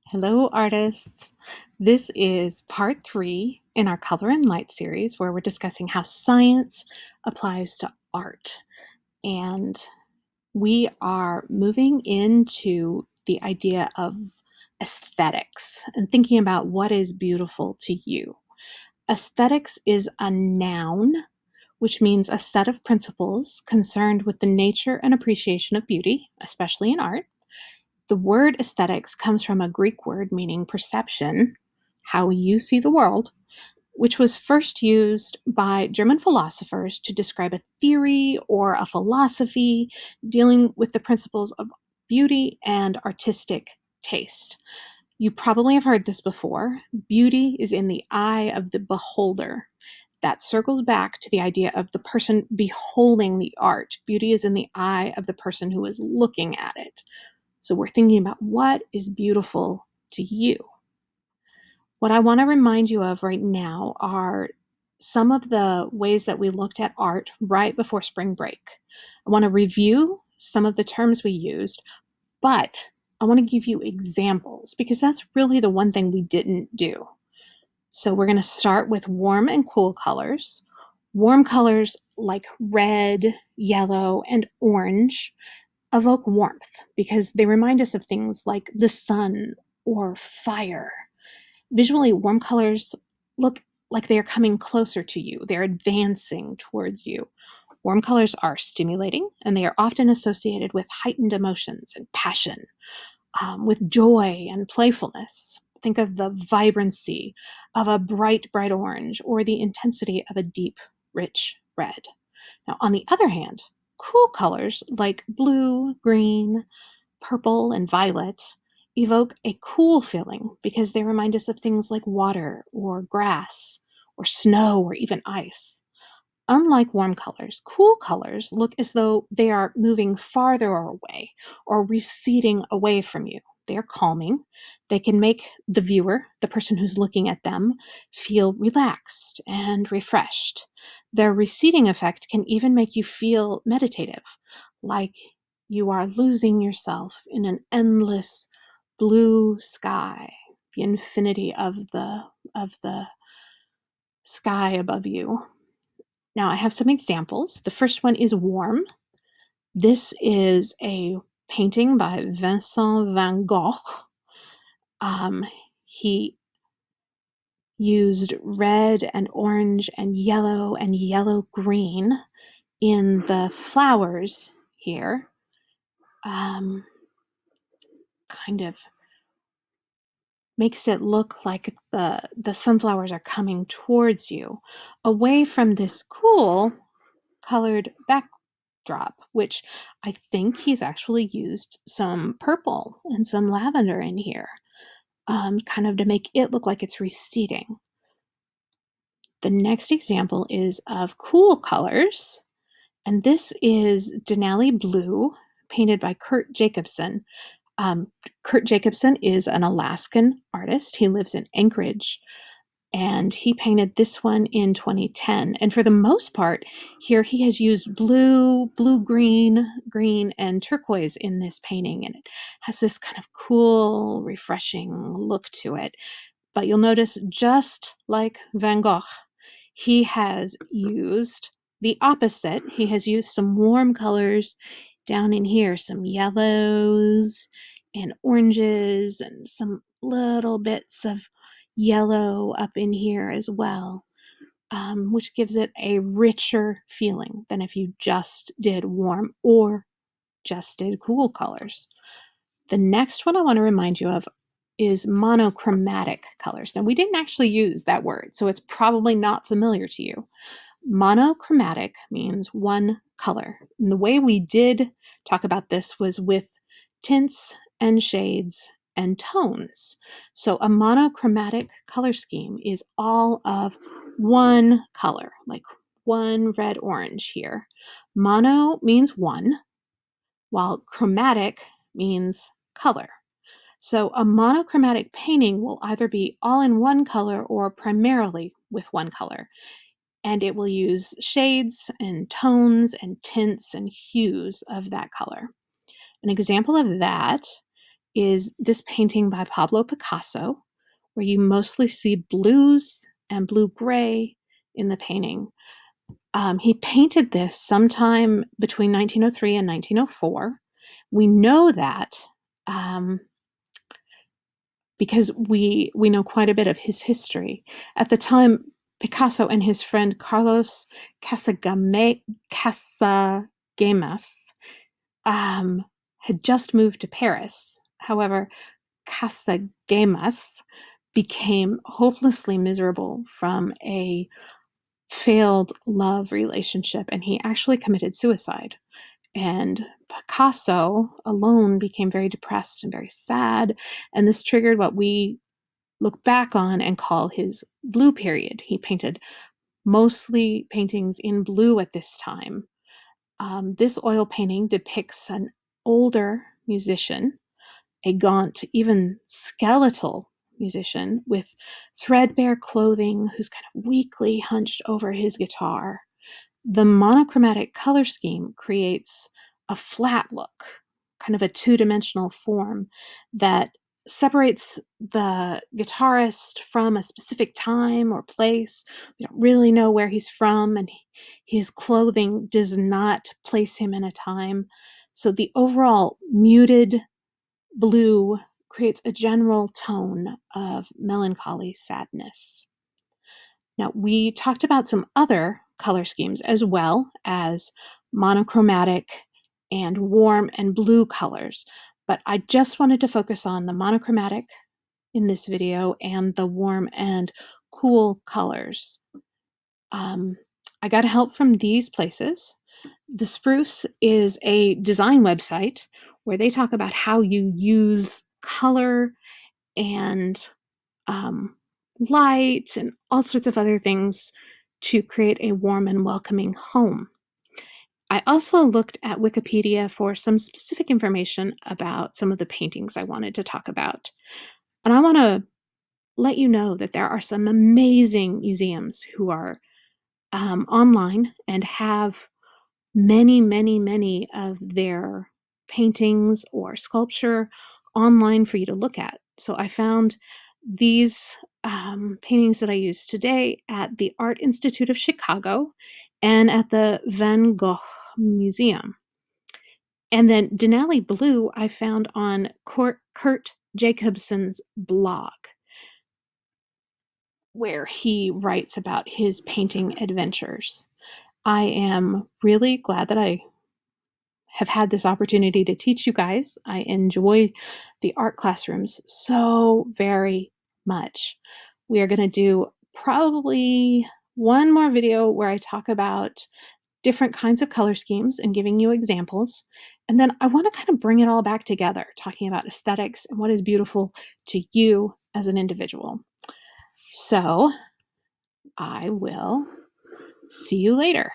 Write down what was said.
Hello, artists. This is part 3 in our Color and Light series where we're discussing how science applies to art. And we are moving into the idea of aesthetics and thinking about what is beautiful to you. Aesthetics is a noun, which means a set of principles concerned with the nature and appreciation of beauty, especially in art. The word aesthetics comes from a Greek word meaning perception, how you see the world, which was first used by German philosophers to describe a theory or a philosophy dealing with the principles of beauty and artistic taste. You probably have heard this before. Beauty is in the eye of the beholder. That circles back to the idea of the person beholding the art. Beauty is in the eye of the person who is looking at it. So we're thinking about what is beautiful to you. What I want to remind you of right now are some of the ways that we looked at art right before spring break. I want to review some of the terms we used, but I want to give you examples because that's really the one thing we didn't do. So we're going to start with warm and cool colors. Warm colors like red, yellow, and orange evoke warmth because they remind us of things like the sun or fire. Visually, warm colors look like they are coming closer to you, they're advancing towards you. Warm colors are stimulating and they are often associated with heightened emotions and passion, with joy and playfulness. Think of the vibrancy of a bright, bright orange or the intensity of a deep, rich red. Now, on the other hand, cool colors like blue, green, purple, and violet evoke a cool feeling because they remind us of things like water or grass or snow or even ice. Unlike warm colors, cool colors look as though they are moving farther away or receding away from you. They are calming. They can make the viewer, the person who's looking at them, feel relaxed and refreshed. Their receding effect can even make you feel meditative, like you are losing yourself in an endless blue sky, the infinity of the sky above you. Now, I have some examples. The first one is warm. This is a painting by Vincent van Gogh. He used red and orange and yellow green in the flowers here. Kind of makes it look like the sunflowers are coming towards you, away from this cool colored backdrop, which I think he's actually used some purple and some lavender in here, kind of to make it look like it's receding. The next example is of cool colors, and this is Denali Blue, painted by Kurt Jacobson. Kurt Jacobson is an Alaskan artist. He lives in Anchorage, and he painted this one in 2010. And for the most part, here he has used blue, green, and turquoise in this painting, and it has this kind of cool, refreshing look to it. But you'll notice, just like Van Gogh, he has used the opposite. He has used some warm colors down in here, some yellows and oranges and some little bits of yellow up in here as well, which gives it a richer feeling than if you just did warm or just did cool colors. The next one I want to remind you of is monochromatic colors. Now, we didn't actually use that word, so it's probably not familiar to you. Monochromatic means one color. And the way we did talk about this was with tints and shades and tones. So a monochromatic color scheme is all of one color, like one red orange here. Mono means one, while chromatic means color. So a monochromatic painting will either be all in one color or primarily with one color. And it will use shades and tones and tints and hues of that color. An example of that is this painting by Pablo Picasso, where you mostly see blues and blue-gray in the painting. He painted this sometime between 1903 and 1904. We know that because we know quite a bit of his history. At the time, Picasso and his friend Carlos Casagemas had just moved to Paris. However, Casagemas became hopelessly miserable from a failed love relationship, and he actually committed suicide. And Picasso alone became very depressed and very sad, and this triggered what we look back on and call his blue period. He painted mostly paintings in blue at this time. This oil painting depicts an older musician, a gaunt, even skeletal musician with threadbare clothing who's kind of weakly hunched over his guitar. The monochromatic color scheme creates a flat look, kind of a two-dimensional form that separates the guitarist from a specific time or place. We don't really know where he's from, and his clothing does not place him in a time. So the overall muted blue creates a general tone of melancholy sadness. Now, we talked about some other color schemes as well as monochromatic and warm and blue colors, but I just wanted to focus on the monochromatic in this video and the warm and cool colors. I got help from these places. The Spruce is a design website where they talk about how you use color and light and all sorts of other things to create a warm and welcoming home. I also looked at Wikipedia for some specific information about some of the paintings I wanted to talk about. And I want to let you know that there are some amazing museums who are online and have many of their paintings or sculpture online for you to look at. So I found these paintings that I use today at the Art Institute of Chicago and at the Van Gogh Museum. And then Denali Blue I found on Kurt Jacobson's blog, where he writes about his painting adventures. I am really glad that I have had this opportunity to teach you guys. I enjoy the art classrooms so very much. We are going to do probably one more video where I talk about different kinds of color schemes and giving you examples. And then I want to kind of bring it all back together, talking about aesthetics and what is beautiful to you as an individual. So I will see you later.